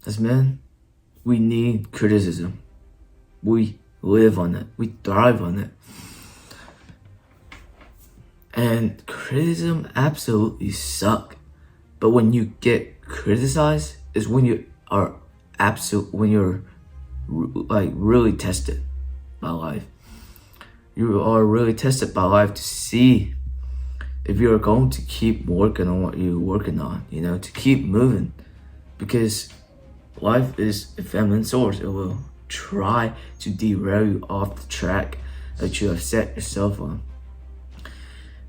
As men, we need criticism. We live on it. We thrive on it. And criticism absolutely suck. But when you get criticized is when you are really tested by life. You are really tested by life to see if you're going to keep working on what you're working on, to keep moving. Because life is a feminine source. It will try to derail you off the track that you have set yourself on.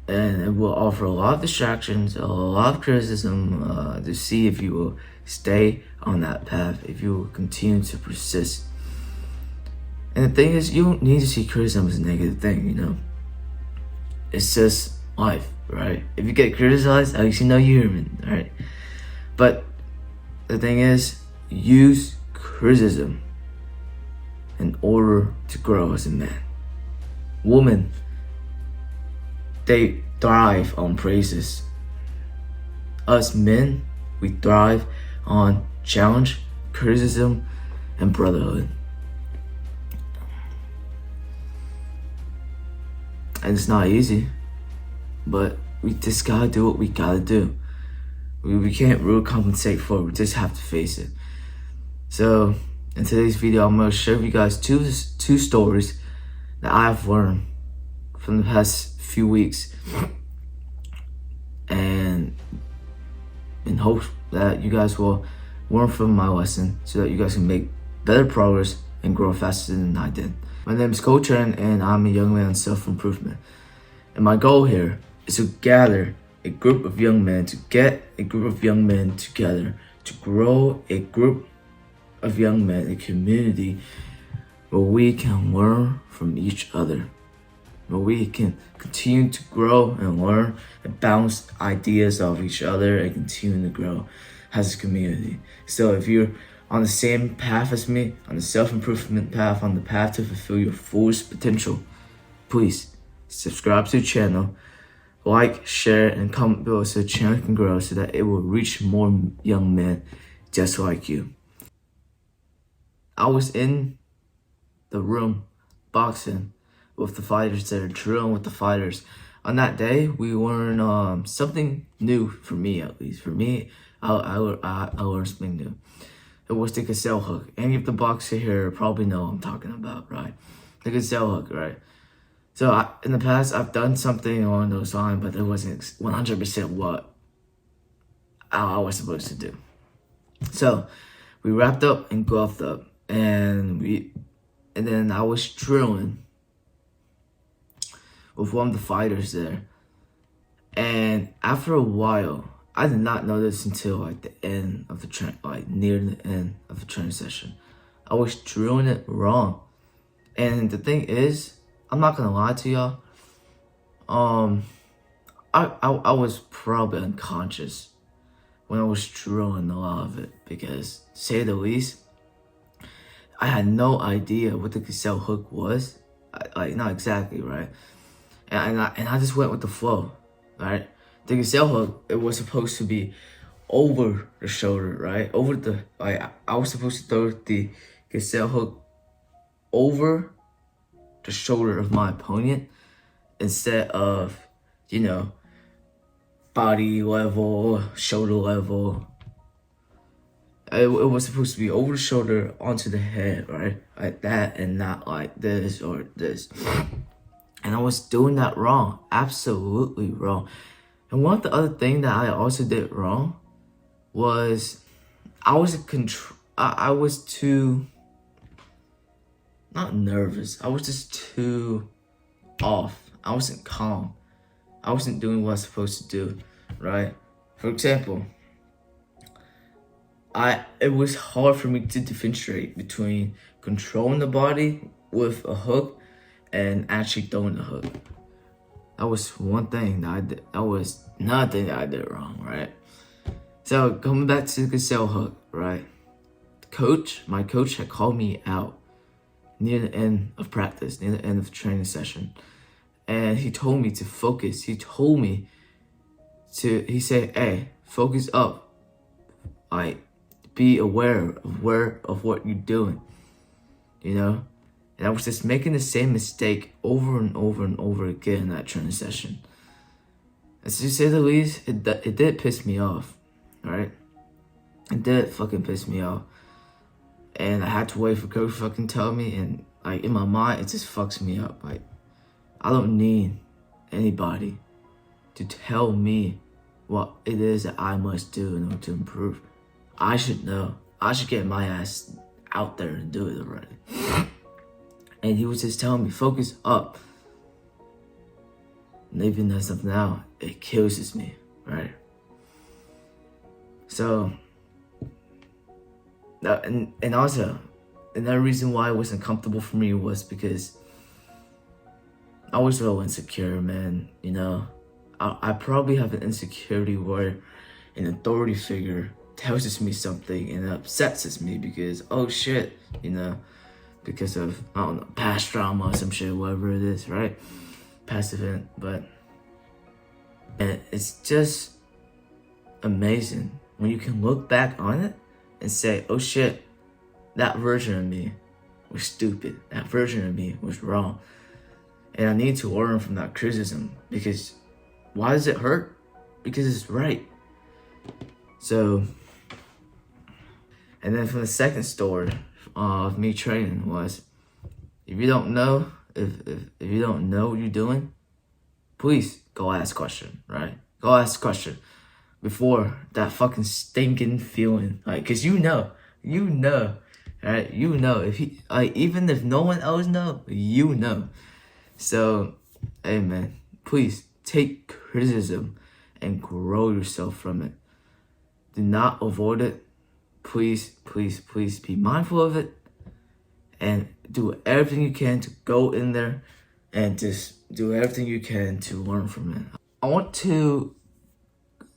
And it will offer a lot of distractions, a lot of criticism to see if you will stay on that path, if you will continue to persist. And the thing is, you don't need to see criticism as a negative thing, It's just life, right? If you get criticized, at least you know you're human, right? But the thing is, use criticism in order to grow as a man. Women, they thrive on praises. Us men, we thrive on challenge, criticism, and brotherhood. And it's not easy, but we just gotta do what we gotta do. We can't really compensate for it, we just have to face it. So, in today's video, I'm gonna share with you guys two stories that I've learned from the past few weeks, and in hopes that you guys will learn from my lesson so that you guys can make better progress and grow faster than I did. My name is Coach Ren, and I'm a young man on self-improvement. And my goal here is to gather a group of young men, to get a group of young men together, to grow a group of young men, a community where we can learn from each other, where we can continue to grow and learn and bounce ideas off each other and continue to grow as a community. So if you're on the same path as me, on the self-improvement path, on the path to fulfill your fullest potential, please subscribe to the channel, like, share, and comment below so the channel can grow, so that it will reach more young men just like you. I was in the room boxing with the fighters there, drilling with the fighters. On that day, we learned something new, for me at least. For me, I learned something new. It was the gazelle hook. Any of the boxers here probably know what I'm talking about, right? The gazelle hook, right? So in the past, I've done something along those lines, but it wasn't 100% what I was supposed to do. So we wrapped up and gloved up, and then I was drilling with one of the fighters there. And after a while, I did not know this until the end of the near the end of the training session. I was drilling it wrong. And the thing is, I'm not gonna lie to y'all. I was probably unconscious when I was drilling a lot of it, because, to say the least, I had no idea what the gazelle hook was. Not exactly, right? And I just went with the flow, right? The gazelle hook, it was supposed to be over the shoulder, right? I was supposed to throw the gazelle hook over the shoulder of my opponent instead of, body level, shoulder level. It was supposed to be over the shoulder onto the head, right? Like that, and not like this or this. And I was doing that wrong, absolutely wrong. And one of the other things that I also did wrong was I was too, not nervous, I was just too off. I wasn't calm. I wasn't doing what I was supposed to do, right? For example, it was hard for me to differentiate between controlling the body with a hook and actually throwing the hook. That was one thing that I did. That was another thing that I did wrong, right? So coming back to the gazelle hook, right? My coach had called me out near the end of practice, near the end of the training session. And he told me to focus. He said, hey, focus up. be aware of what you're doing, you know? And I was just making the same mistake over and over and over again in that training session. As to say the least, it did piss me off, right? It did fucking piss me off. And I had to wait for coach to fucking tell me, and like in my mind, it just fucks me up. Like, I don't need anybody to tell me what it is that I must do in order to improve. I should know. I should get my ass out there and do it already. And he was just telling me, focus up. And even as of now, it kills me, right? So, and also, another reason why it wasn't comfortable for me was because I was real insecure, man. You know, I probably have an insecurity where an authority figure tells me something and it upsets me because, oh shit, you know, because of, I don't know, past trauma or some shit, whatever it is, right? Past event, and it's just amazing when you can look back on it and say, oh shit, that version of me was stupid. That version of me was wrong. And I need to learn from that criticism, because why does it hurt? Because it's right. So, and then from the second story of me training was, if you don't know, if you don't know what you're doing, please go ask question, right? Go ask question before that fucking stinking feeling, like, cause you know, right? You know, if he, like, even if no one else know, you know. So, hey man, please take criticism and grow yourself from it. Do not avoid it. Please, please, please be mindful of it and do everything you can to go in there and just do everything you can to learn from it. I want to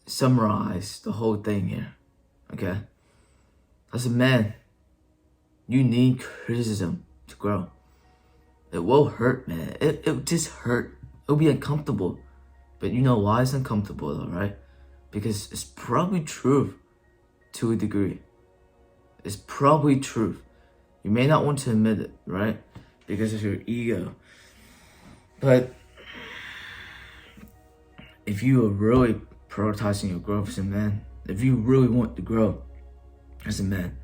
summarize the whole thing here, okay? As a man, you need criticism to grow. It will hurt, man. It'll just hurt. It'll be uncomfortable. But you know why it's uncomfortable though, right? Because it's probably truth to a degree. It's probably truth. You may not want to admit it, right? Because of your ego. But if you are really prioritizing your growth as a man, if you really want to grow as a man,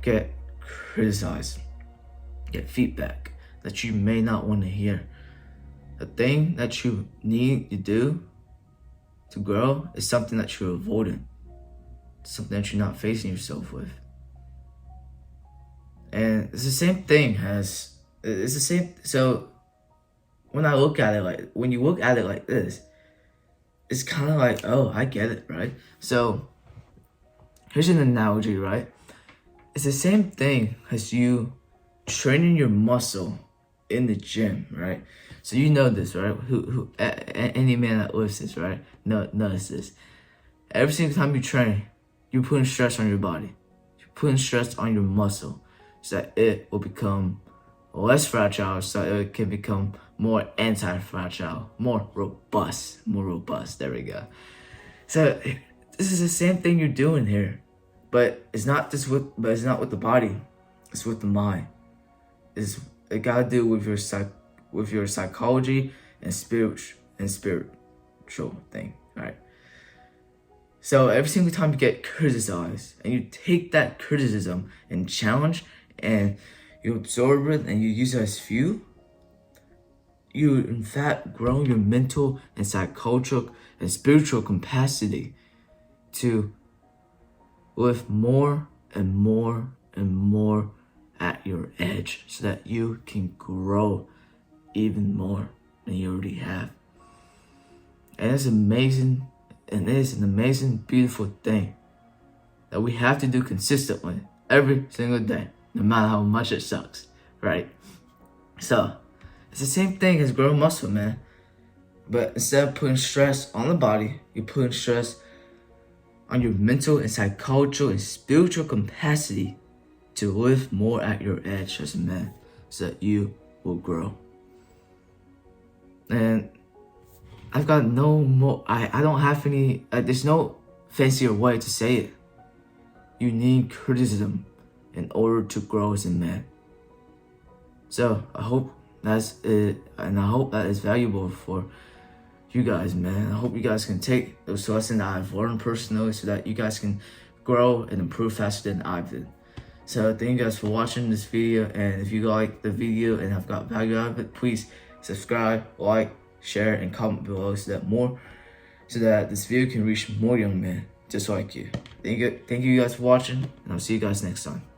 get criticized, get feedback that you may not want to hear. The thing that you need to do to grow is something that you're avoiding, something that you're not facing yourself with. And it's the same thing as, it's the same, so when I look at it, like, when you look at it like this, it's kind of like, oh, I get it, right? So here's an analogy, right? It's the same thing as you training your muscle in the gym, right? So you know this, right? Any man that lives this, right? Knows this. Every single time you train, you're putting stress on your body. You're putting stress on your muscle so that it will become less fragile, so it can become more anti-fragile, more robust. There we go. So this is the same thing you're doing here, but it's not with the body. It's with the mind. It gotta do with your psychology and spiritual thing, right? So every single time you get criticized and you take that criticism and challenge and you absorb it and you use it as fuel, you in fact grow your mental and psychological and spiritual capacity to live more and more and more at your edge so that you can grow even more than you already have. And it's amazing, and it is an amazing, beautiful thing that we have to do consistently every single day, no matter how much it sucks, right? So it's the same thing as growing muscle, man. But instead of putting stress on the body, you're putting stress on your mental and psychological and spiritual capacity to live more at your edge as a man so that you will grow. And I've got no more, I don't have any, there's no fancier way to say it you need criticism in order to grow as a man. So I hope that's it, and I hope that is valuable for you guys, man. I hope you guys can take those lessons that I've learned personally so that you guys can grow and improve faster than I did. So thank you guys for watching this video, and if you like the video and have got value out of it, please subscribe, like, share, and comment below so that this video can reach more young men just like you. Thank you guys for watching, and I'll see you guys next time.